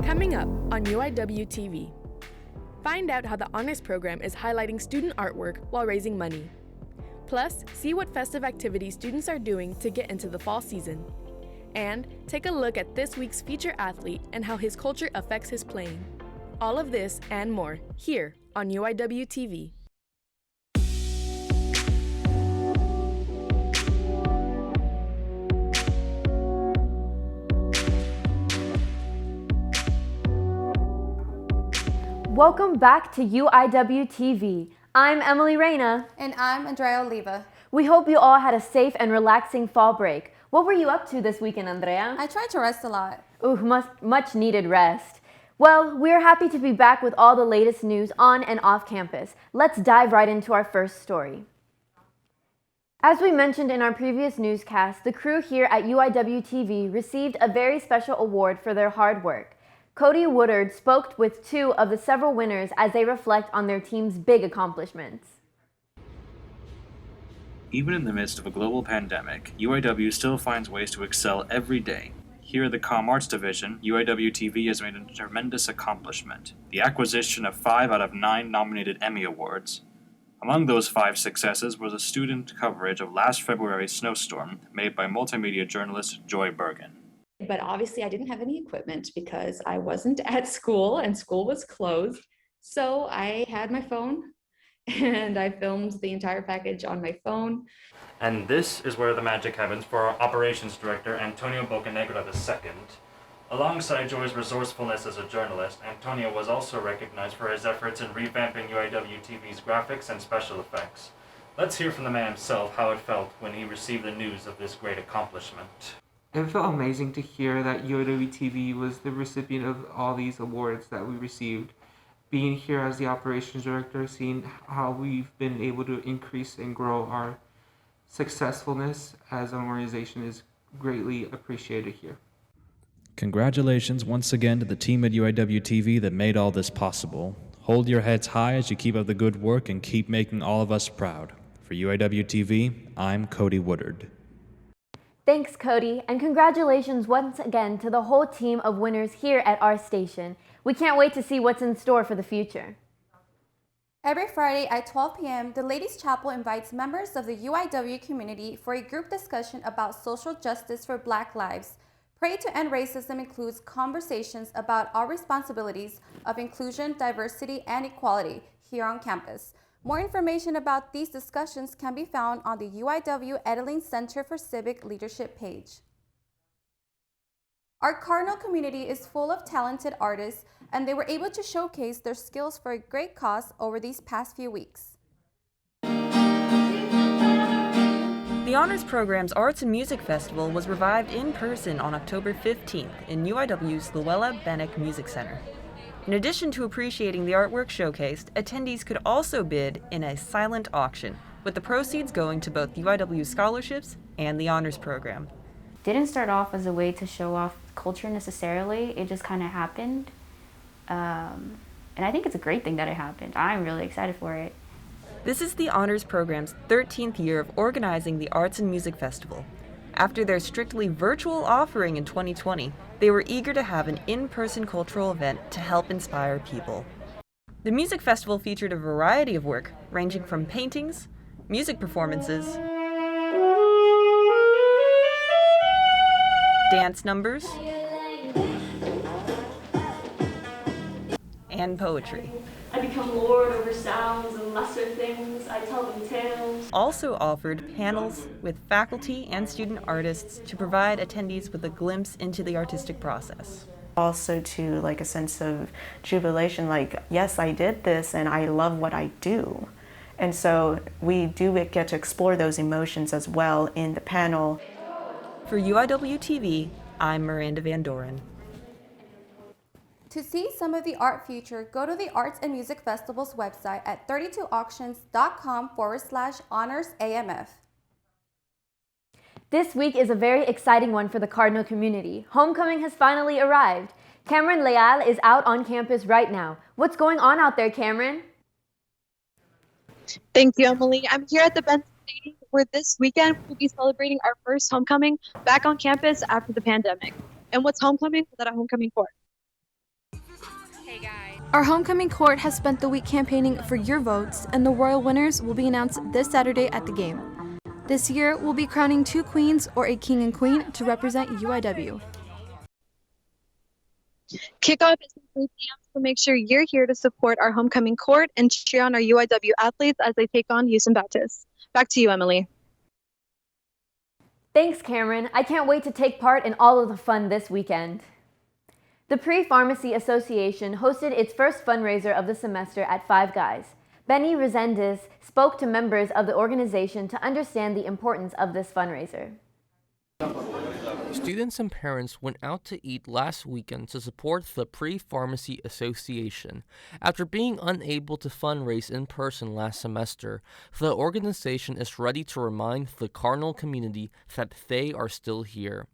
Coming up on UIWtv. Find out how the Honors Program is highlighting student artwork while raising money. Plus, see what festive activities students are doing to get into the fall season. And take a look at this week's feature athlete and how his culture affects his playing. All of this and more here on UIWtv. Welcome back to UIWtv. I'm Emily Reyna. And I'm Andrea Oliva. We hope you all had a safe and relaxing fall break. What were you up to this weekend, Andrea? I tried to rest a lot. Ooh, much needed rest. Well, we're happy to be back with all the latest news on and off campus. Let's dive right into our first story. As we mentioned in our previous newscast, the crew here at UIWtv received a very special award for their hard work. Cody Woodard spoke with two of the several winners as they reflect on their team's big accomplishments. Even in the midst of a global pandemic, UIW still finds ways to excel every day. Here at the Comm Arts Division, UIWtv has made a tremendous accomplishment, the acquisition of 5 out of 9 nominated Emmy Awards. Among those 5 successes was a student coverage of last February's snowstorm made by multimedia journalist Joy Bergen. But obviously I didn't have any equipment because I wasn't at school and school was closed. So I had my phone and I filmed the entire package on my phone. And this is where the magic happens for our operations director, Antonio Bocanegra II. Alongside Joy's resourcefulness as a journalist, Antonio was also recognized for his efforts in revamping UIWTV's graphics and special effects. Let's hear from the man himself how it felt when he received the news of this great accomplishment. It felt amazing to hear that UIWtv was the recipient of all these awards that we received. Being here as the operations director, seeing how we've been able to increase and grow our successfulness as an organization is greatly appreciated here. Congratulations once again to the team at UIWtv that made all this possible. Hold your heads high as you keep up the good work and keep making all of us proud. For UIWtv, I'm Cody Woodard. Thanks, Cody, and congratulations once again to the whole team of winners here at our station. We can't wait to see what's in store for the future. Every Friday at 12 p.m., the Ladies' Chapel invites members of the UIW community for a group discussion about social justice for Black lives. Pray to End Racism includes conversations about our responsibilities of inclusion, diversity, and equality here on campus. More information about these discussions can be found on the UIW Edeling Center for Civic Leadership page. Our Cardinal community is full of talented artists, and they were able to showcase their skills for a great cause over these past few weeks. The Honors Program's Arts and Music Festival was revived in person on October 15th in UIW's Luella Bennick Music Center. In addition to appreciating the artwork showcased, attendees could also bid in a silent auction, with the proceeds going to both UIW scholarships and the Honors Program. Didn't start off as a way to show off culture necessarily, it just kind of happened. And I think it's a great thing that it happened. I'm really excited for it. This is the Honors Program's 13th year of organizing the Arts and Music Festival. After their strictly virtual offering in 2020, they were eager to have an in-person cultural event to help inspire people. The music festival featured a variety of work, ranging from paintings, music performances, dance numbers, and poetry. I become lord over sounds and lesser things. I tell them tales. Also offered panels with faculty and student artists to provide attendees with a glimpse into the artistic process. Also to like a sense of jubilation, like, yes, I did this and I love what I do. And so we do get to explore those emotions as well in the panel. For UIWtv, I'm Miranda Van Doren. To see some of the art featured, go to the Arts and Music Festival's website at 32auctions.com/honorsamf. This week is a very exciting one for the Cardinal community. Homecoming has finally arrived. Cameron Leal is out on campus right now. What's going on out there, Cameron? Thank you, Emily. I'm here at the Benson Stadium where this weekend we'll be celebrating our first homecoming back on campus after the pandemic. And what's homecoming without a homecoming for? Our homecoming court has spent the week campaigning for your votes, and the royal winners will be announced this Saturday at the game. This year, we'll be crowning 2 queens or a king and queen to represent UIW. Kickoff is at 3 p.m., so make sure you're here to support our homecoming court and cheer on our UIW athletes as they take on Houston Baptist. Back to you, Emily. Thanks, Cameron. I can't wait to take part in all of the fun this weekend. The Prepharmacy Association hosted its first fundraiser of the semester at Five Guys. Benny Resendez spoke to members of the organization to understand the importance of this fundraiser. Students and parents went out to eat last weekend to support the Prepharmacy Association. After being unable to fundraise in person last semester, the organization is ready to remind the Cardinal community that they are still here.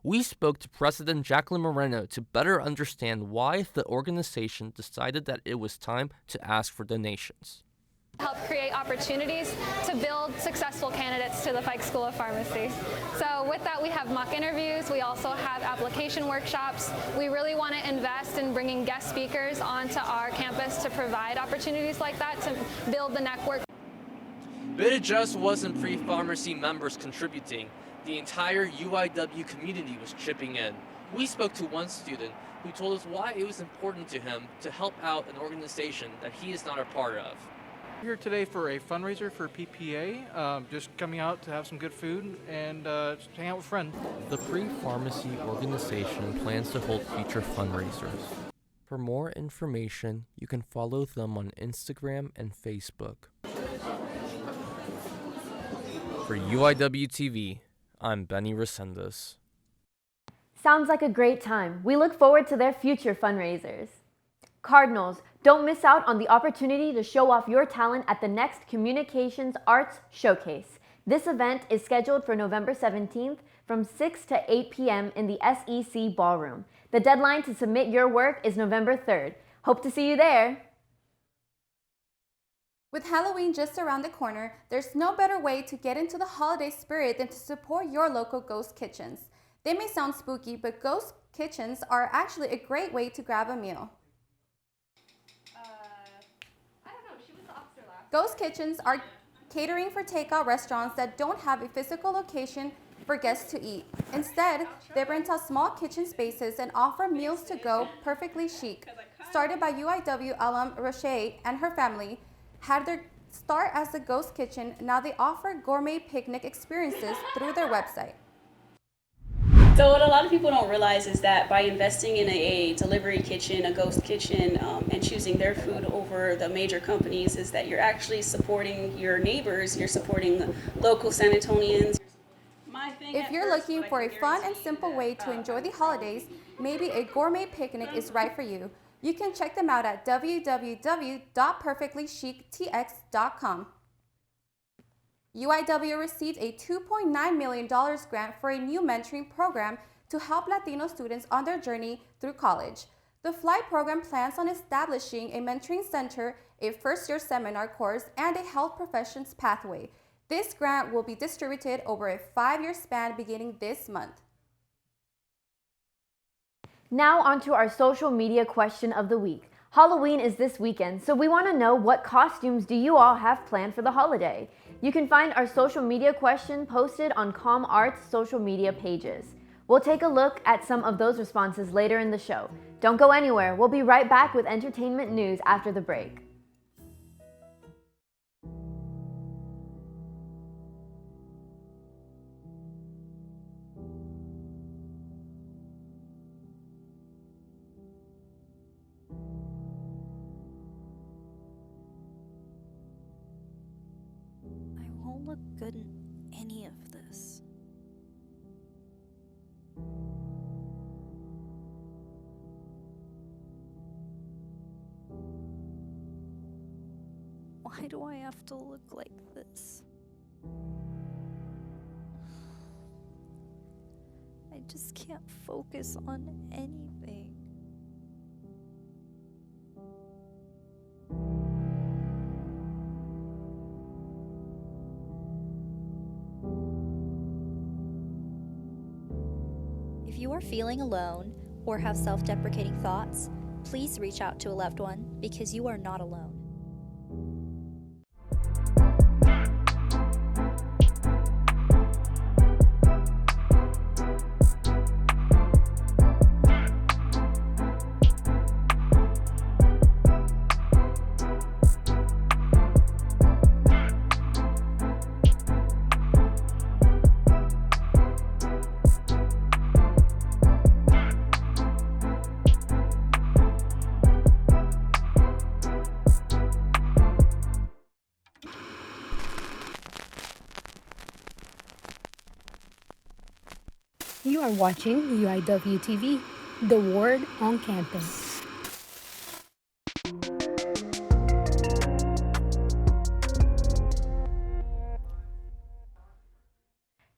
We spoke to President Jacqueline Moreno to better understand why the organization decided that it was time to ask for donations. Help create opportunities to build successful candidates to the Fike School of Pharmacy. So with that, we have mock interviews. We also have application workshops. We really want to invest in bringing guest speakers onto our campus to provide opportunities like that to build the network. But it just wasn't Prepharmacy members contributing. The entire UIW community was chipping in. We spoke to one student who told us why it was important to him to help out an organization that he is not a part of. We're here today for a fundraiser for PPA, just coming out to have some good food and just hang out with friends. The Prepharmacy organization plans to hold future fundraisers. For more information, you can follow them on Instagram and Facebook. For UIWtv, I'm Benny Resendez. Sounds like a great time. We look forward to their future fundraisers. Cardinals, don't miss out on the opportunity to show off your talent at the next Communications Arts Showcase. This event is scheduled for November 17th from 6 to 8 p.m. in the SEC Ballroom. The deadline to submit your work is November 3rd. Hope to see you there. With Halloween just around the corner, there's no better way to get into the holiday spirit than to support your local ghost kitchens. They may sound spooky, but ghost kitchens are actually a great way to grab a meal. Ghost kitchens are catering for takeout restaurants that don't have a physical location for guests to eat. Instead, they rent out small kitchen spaces and offer meals to go perfectly chic. Started by UIW alum Roche and her family, had their start as a ghost kitchen, now they offer gourmet picnic experiences through their website. So what a lot of people don't realize is that by investing in a delivery kitchen, a ghost kitchen, and choosing their food over the major companies is that you're actually supporting your neighbors, you're supporting local San Antonians. If you're looking for a fun and simple way to enjoy the holidays, maybe a gourmet picnic is right for you. You can check them out at www.perfectlychictx.com. UIW received a $2.9 million grant for a new mentoring program to help Latino students on their journey through college. The FLY program plans on establishing a mentoring center, a first-year seminar course, and a health professions pathway. This grant will be distributed over a 5-year span beginning this month. Now onto our social media question of the week. Halloween is this weekend, so we want to know, what costumes do you all have planned for the holiday? You can find our social media question posted on ComArt's social media pages. We'll take a look at some of those responses later in the show. Don't go anywhere. We'll be right back with entertainment news after the break. Look good in any of this. Why do I have to look like this? I just can't focus on anything. If you are feeling alone or have self-deprecating thoughts, please reach out to a loved one because you are not alone. You are watching UIWtv, the word on campus.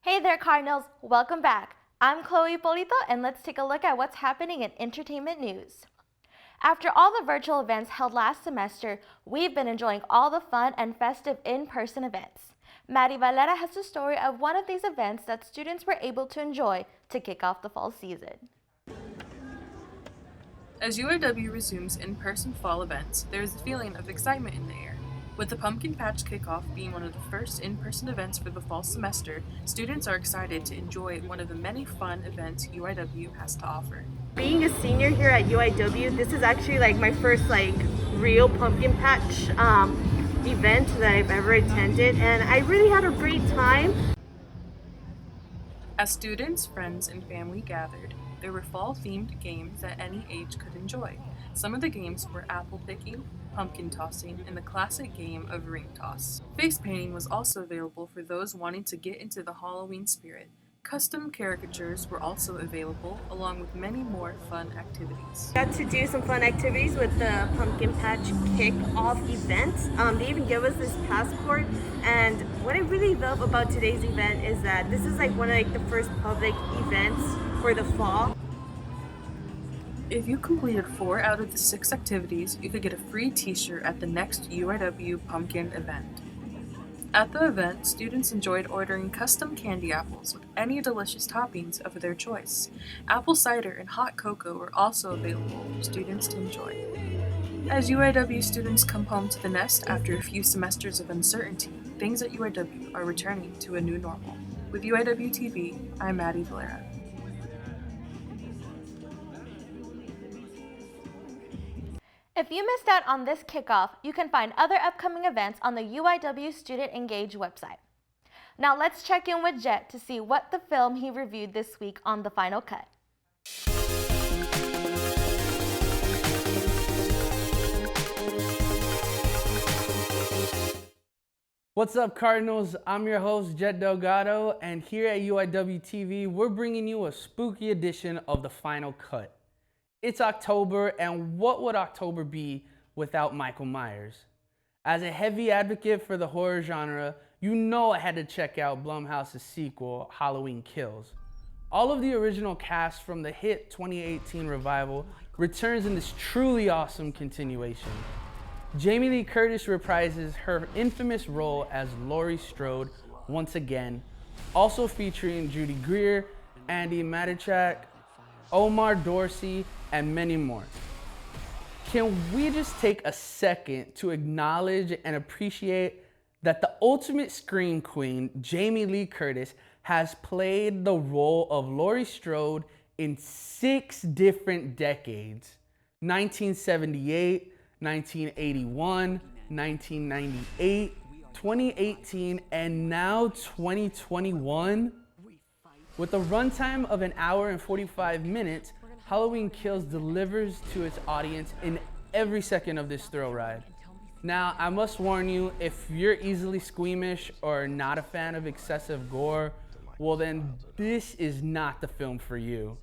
Hey there, Cardinals. Welcome back. I'm Chloe Polito, and let's take a look at what's happening in entertainment news. After all the virtual events held last semester, we've been enjoying all the fun and festive in-person events. Maddie Valera has the story of one of these events that students were able to enjoy to kick off the fall season. As UIW resumes in-person fall events, there is a feeling of excitement in the air. With the Pumpkin Patch Kickoff being one of the first in-person events for the fall semester, students are excited to enjoy one of the many fun events UIW has to offer. Being a senior here at UIW, this is actually my first real Pumpkin Patch event that I've ever attended, and I really had a great time. As students, friends, and family gathered, there were fall-themed games that any age could enjoy. Some of the games were apple picking, pumpkin tossing, and the classic game of ring toss. Face painting was also available for those wanting to get into the Halloween spirit. Custom caricatures were also available, along with many more fun activities. Got to do some fun activities with the Pumpkin Patch Kick-Off event. They even gave us this passport, and what I really love about today's event is that this is one of the first public events for the fall. If you completed 4 out of the 6 activities, you could get a free t-shirt at the next UIW Pumpkin event. At the event, students enjoyed ordering custom candy apples with any delicious toppings of their choice. Apple cider and hot cocoa were also available for students to enjoy. As UIW students come home to the nest after a few semesters of uncertainty, things at UIW are returning to a new normal. With UIWtv, I'm Maddie Valera. If you missed out on this kickoff, you can find other upcoming events on the UIW Student Engage website. Now let's check in with Jet to see what the film he reviewed this week on The Final Cut. What's up, Cardinals? I'm your host, Jet Delgado, and here at UIWtv, we're bringing you a spooky edition of The Final Cut. It's October, and what would October be without Michael Myers? As a heavy advocate for the horror genre, you know I had to check out Blumhouse's sequel, Halloween Kills. All of the original cast from the hit 2018 revival returns in this truly awesome continuation. Jamie Lee Curtis reprises her infamous role as Laurie Strode once again, also featuring Judy Greer, Andy Matichak, Omar Dorsey, and many more. Can we just take a second to acknowledge and appreciate that the ultimate scream queen, Jamie Lee Curtis, has played the role of Laurie Strode in 6 different decades: 1978, 1981, 1998, 2018, and now 2021. With a runtime of 1 hour and 45 minutes, Halloween Kills delivers to its audience in every second of this thrill ride. Now, I must warn you, if you're easily squeamish or not a fan of excessive gore, well then this is not the film for you.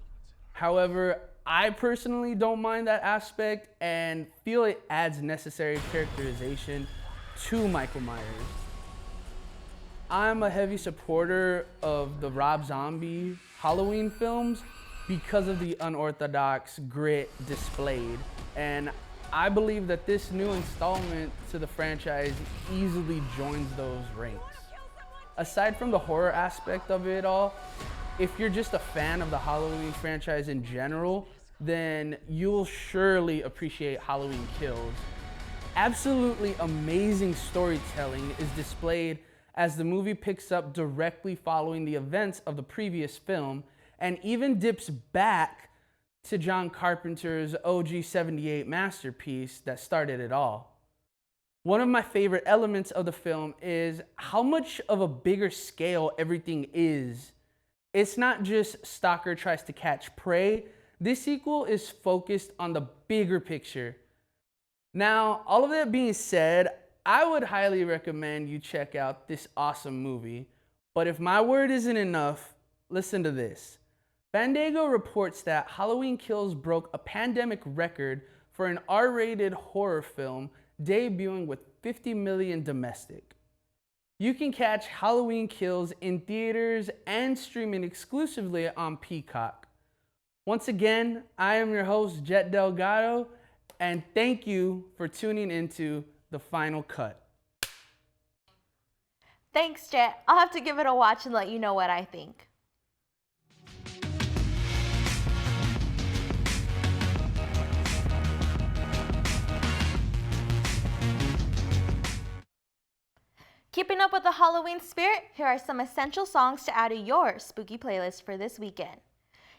However, I personally don't mind that aspect and feel it adds necessary characterization to Michael Myers. I'm a heavy supporter of the Rob Zombie Halloween films because of the unorthodox grit displayed, and I believe that this new installment to the franchise easily joins those ranks. Aside from the horror aspect of it all, if you're just a fan of the Halloween franchise in general, then you'll surely appreciate Halloween Kills. Absolutely amazing storytelling is displayed as the movie picks up directly following the events of the previous film and even dips back to John Carpenter's OG 78 masterpiece that started it all. One of my favorite elements of the film is how much of a bigger scale everything is. It's not just stalker tries to catch prey. This sequel is focused on the bigger picture. Now, all of that being said, I would highly recommend you check out this awesome movie. But if my word isn't enough, listen to this. Fandango reports that Halloween Kills broke a pandemic record for an R-rated horror film debuting with 50 million domestic. You can catch Halloween Kills in theaters and streaming exclusively on Peacock. Once again, I am your host, Jet Delgado, and thank you for tuning into The Final Cut. Thanks, Jet. I'll have to give it a watch and let you know what I think. Keeping up with the Halloween spirit, here are some essential songs to add to your spooky playlist for this weekend.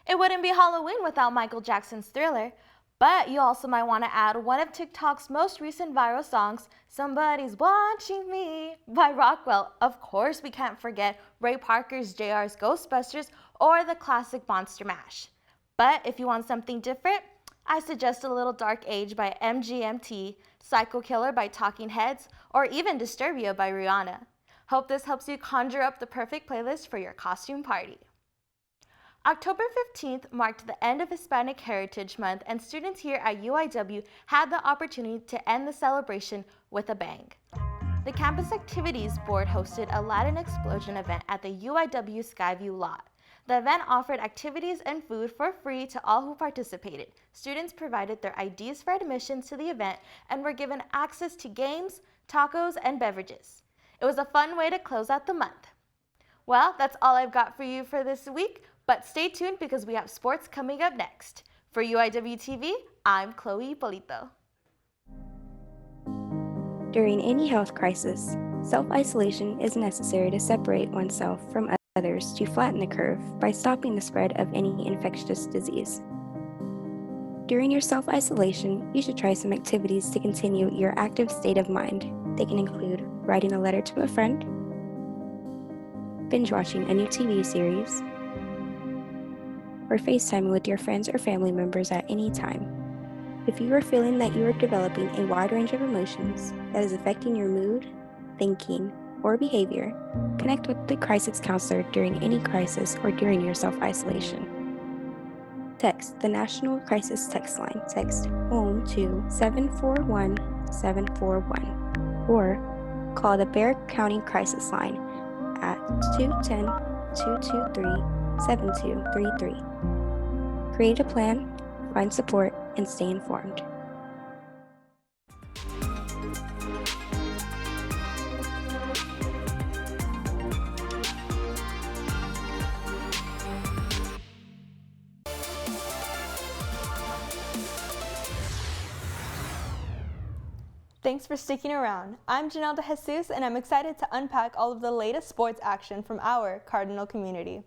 It wouldn't be Halloween without Michael Jackson's Thriller, but you also might want to add one of TikTok's most recent viral songs, Somebody's Watching Me by Rockwell. Of course, we can't forget Ray Parker's JR's Ghostbusters or the classic Monster Mash. But if you want something different, I suggest A Little Dark Age by MGMT, Psycho Killer by Talking Heads, or even Disturbia by Rihanna. Hope this helps you conjure up the perfect playlist for your costume party. October 15th marked the end of Hispanic Heritage Month, and students here at UIW had the opportunity to end the celebration with a bang. The Campus Activities Board hosted a Latin Explosion event at the UIW Skyview lot. The event offered activities and food for free to all who participated. Students provided their IDs for admission to the event and were given access to games, tacos, and beverages. It was a fun way to close out the month. Well, that's all I've got for you for this week, but stay tuned because we have sports coming up next. For UIWtv, I'm Chloe Polito. During any health crisis, self-isolation is necessary to separate oneself from others to flatten the curve by stopping the spread of any infectious disease. During your self-isolation, you should try some activities to continue your active state of mind. They can include writing a letter to a friend, binge watching a new TV series, or FaceTiming with your friends or family members at any time. If you are feeling that you are developing a wide range of emotions that is affecting your mood, thinking, or behavior, connect with the crisis counselor during any crisis or during your self-isolation. Text the National Crisis Text Line. Text HOME to 741-741 or call the Bexar County Crisis Line at 210-223-7233. Create a plan, find support, and stay informed. Thanks for sticking around. I'm Janelle De Jesus, and I'm excited to unpack all of the latest sports action from our Cardinal community.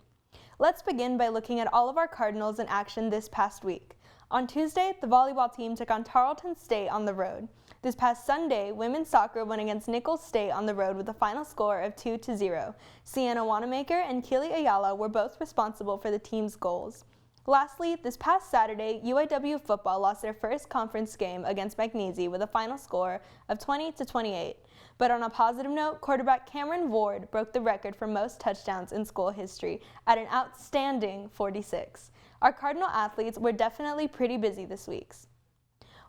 Let's begin by looking at all of our Cardinals in action this past week. On Tuesday, the volleyball team took on Tarleton State on the road. This past Sunday, women's soccer went against Nichols State on the road with a final score of 2-0. Sienna Wanamaker and Keely Ayala were both responsible for the team's goals. Lastly, this past Saturday, UIW football lost their first conference game against McNeese with a final score of 20-28. But on a positive note, quarterback Cameron Ward broke the record for most touchdowns in school history at an outstanding 46. Our Cardinal athletes were definitely pretty busy this week.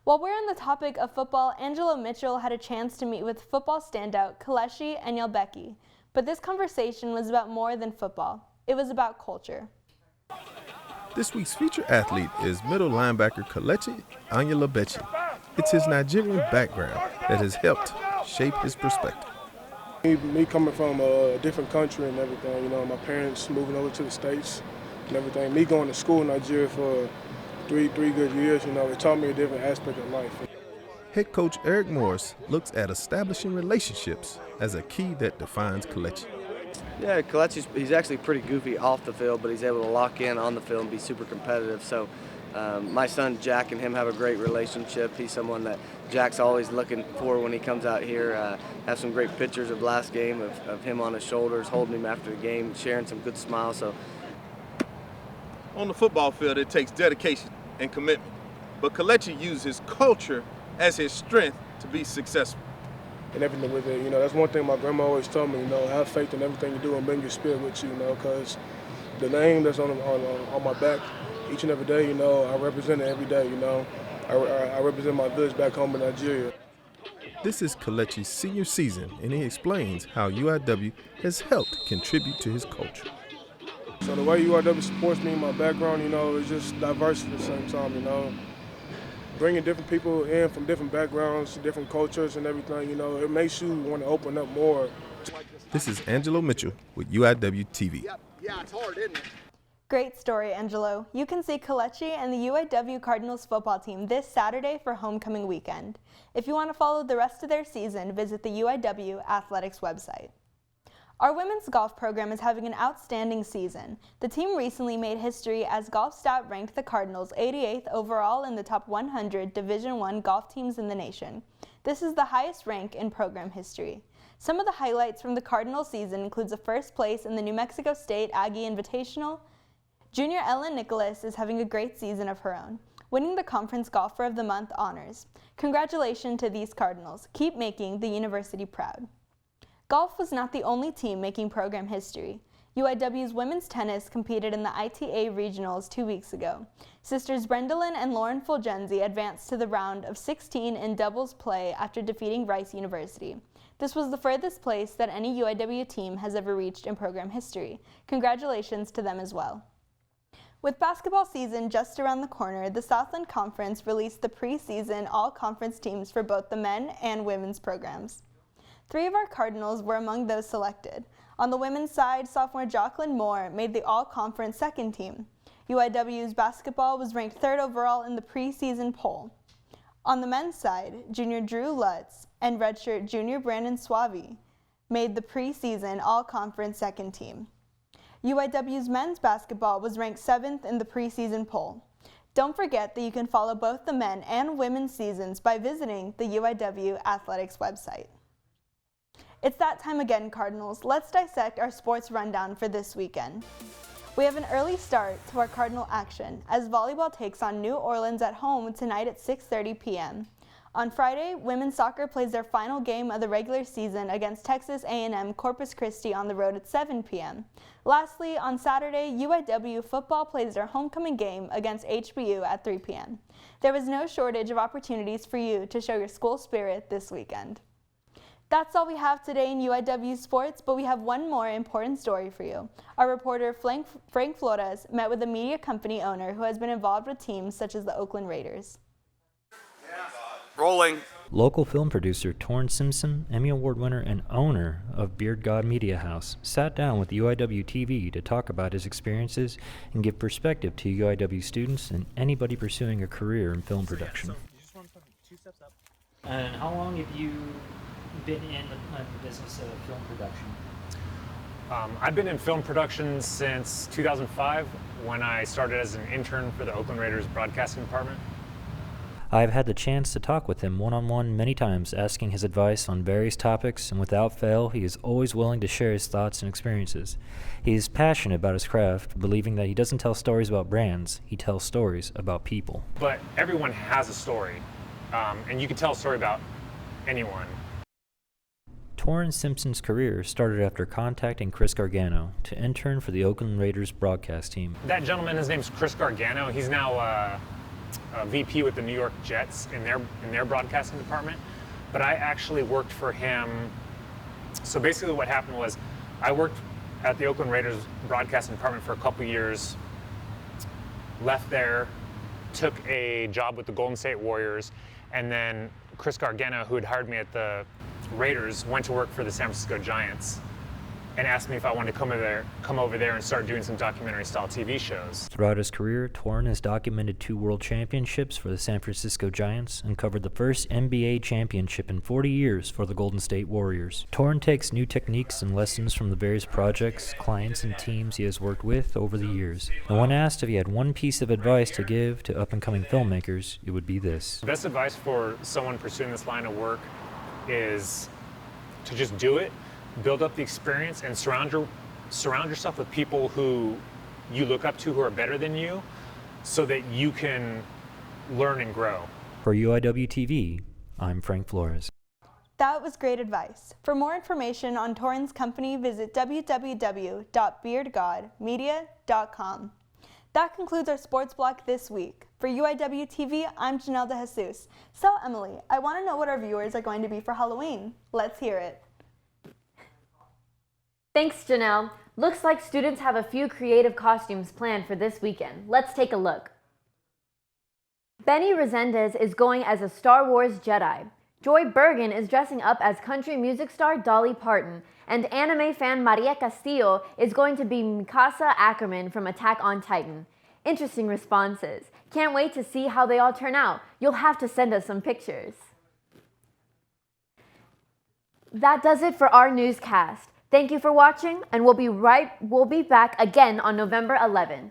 While we're on the topic of football, Angelo Mitchell had a chance to meet with football standout Kaleshi Enyelbeki. But this conversation was about more than football. It was about culture. This week's featured athlete is middle linebacker Kalechi Enyelbeki. It's his Nigerian background that has helped shape his perspective. Me coming from a different country and everything, my parents moving over to the States and everything. Me going to school in Nigeria for three good years, you know, it taught me a different aspect of life. Head coach Eric Morris looks at establishing relationships as a key that defines Kelechi. Yeah, he's actually pretty goofy off the field, but he's able to lock in on the field and be super competitive. So my son Jack and him have a great relationship. He's someone that Jack's always looking for when he comes out here. Have some great pictures of last game of him on his shoulders, holding him after the game, sharing some good smiles. So On the football field, it takes dedication and commitment. But Kelechi used his culture as his strength to be successful. And everything with it, you know, that's one thing my grandma always told me, you know, have faith in everything you do and bring your spirit with you, you know, because the name that's on my back each and every day, you know, I represent it every day, you know. I represent my village back home in Nigeria. This is Kelechi's senior season, and he explains how UIW has helped contribute to his culture. So the way UIW supports me in my background, you know, is just diverse at the same time, you know. Bringing different people in from different backgrounds, different cultures and everything, you know, it makes you want to open up more. This is Angelo Mitchell with UIWtv. Yeah, it's hard, isn't it? Great story, Angelo. You can see Kelechi and the UIW Cardinals football team this Saturday for homecoming weekend. If you want to follow the rest of their season, visit the UIW Athletics website. Our women's golf program is having an outstanding season. The team recently made history as GolfStat ranked the Cardinals 88th overall in the top 100 Division I golf teams in the nation. This is the highest rank in program history. Some of the highlights from the Cardinals season includes a first place in the New Mexico State Aggie Invitational. Junior Ellen Nicholas is having a great season of her own, winning the Conference Golfer of the Month honors. Congratulations to these Cardinals. Keep making the university proud. Golf was not the only team making program history. UIW's women's tennis competed in the ITA Regionals 2 weeks ago. Sisters Brendalyn and Lauren Fulgenzi advanced to the round of 16 in doubles play after defeating Rice University. This was the furthest place that any UIW team has ever reached in program history. Congratulations to them as well. With basketball season just around the corner, the Southland Conference released the preseason all-conference teams for both the men and women's programs. 3 of our Cardinals were among those selected. On the women's side, sophomore Jacqueline Moore made the all-conference second team. UIW's basketball was ranked 3rd overall in the preseason poll. On the men's side, junior Drew Lutz and redshirt junior Brandon Suave made the preseason all-conference second team. UIW's men's basketball was ranked 7th in the preseason poll. Don't forget that you can follow both the men and women's seasons by visiting the UIW Athletics website. It's that time again, Cardinals. Let's dissect our sports rundown for this weekend. We have an early start to our Cardinal action as volleyball takes on New Orleans at home tonight at 6:30 p.m. On Friday, women's soccer plays their final game of the regular season against Texas A&M Corpus Christi on the road at 7 p.m. Lastly, on Saturday, UIW football plays their homecoming game against HBU at 3 p.m. There was no shortage of opportunities for you to show your school spirit this weekend. That's all we have today in UIW sports, but we have one more important story for you. Our reporter Frank Flores met with a media company owner who has been involved with teams such as the Oakland Raiders. Rolling. Local film producer Torrin Simpson, Emmy Award winner and owner of Beard God Media House, sat down with UIWtv to talk about his experiences and give perspective to UIW students and anybody pursuing a career in film production. And how long have you been in the business of film production? I've been in film production since 2005 when I started as an intern for the Oakland Raiders broadcasting department. I've had the chance to talk with him one-on-one many times, asking his advice on various topics, and without fail, he is always willing to share his thoughts and experiences. He is passionate about his craft, believing that he doesn't tell stories about brands, he tells stories about people. But everyone has a story, and you can tell a story about anyone. Torrin Simpson's career started after contacting Chris Gargano to intern for the Oakland Raiders broadcast team. That gentleman, his name's Chris Gargano. He's now a VP with the New York Jets in their broadcasting department. But I actually worked for him. So basically what happened was I worked at the Oakland Raiders broadcasting department for a couple years, left there, took a job with the Golden State Warriors, and then Chris Gargano, who had hired me at the Raiders, went to work for the San Francisco Giants. and asked me if I wanted to come over there and start doing some documentary-style TV shows. Throughout his career, Torrin has documented 2 world championships for the San Francisco Giants and covered the first NBA championship in 40 years for the Golden State Warriors. Torrin takes new techniques and lessons from the various projects, clients, and teams he has worked with over the years. And when asked if he had one piece of advice to give to up-and-coming filmmakers, it would be this. The best advice for someone pursuing this line of work is to just do it, build up the experience, and surround yourself with people who you look up to who are better than you so that you can learn and grow. For UIWtv, I'm Frank Flores. That was great advice. For more information on Torrin's company, visit www.beardgodmedia.com. That concludes our sports block this week. For UIWtv, I'm Janelle DeJesus. So, Emily, I want to know what our viewers are going to be for Halloween. Let's hear it. Thanks, Janelle. Looks like students have a few creative costumes planned for this weekend. Let's take a look. Benny Resendez is going as a Star Wars Jedi. Joy Bergen is dressing up as country music star Dolly Parton, and anime fan Maria Castillo is going to be Mikasa Ackerman from Attack on Titan. Interesting responses. Can't wait to see how they all turn out. You'll have to send us some pictures. That does it for our newscast. Thank you for watching, and we'll be back again on November 11th.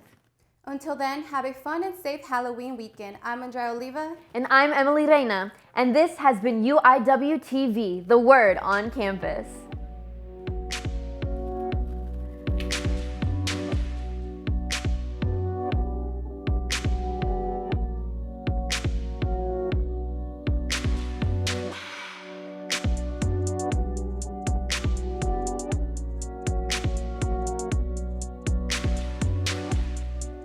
Until then, have a fun and safe Halloween weekend. I'm Andrea Oliva. And I'm Emily Reina, and this has been UIWtv, the Word on Campus.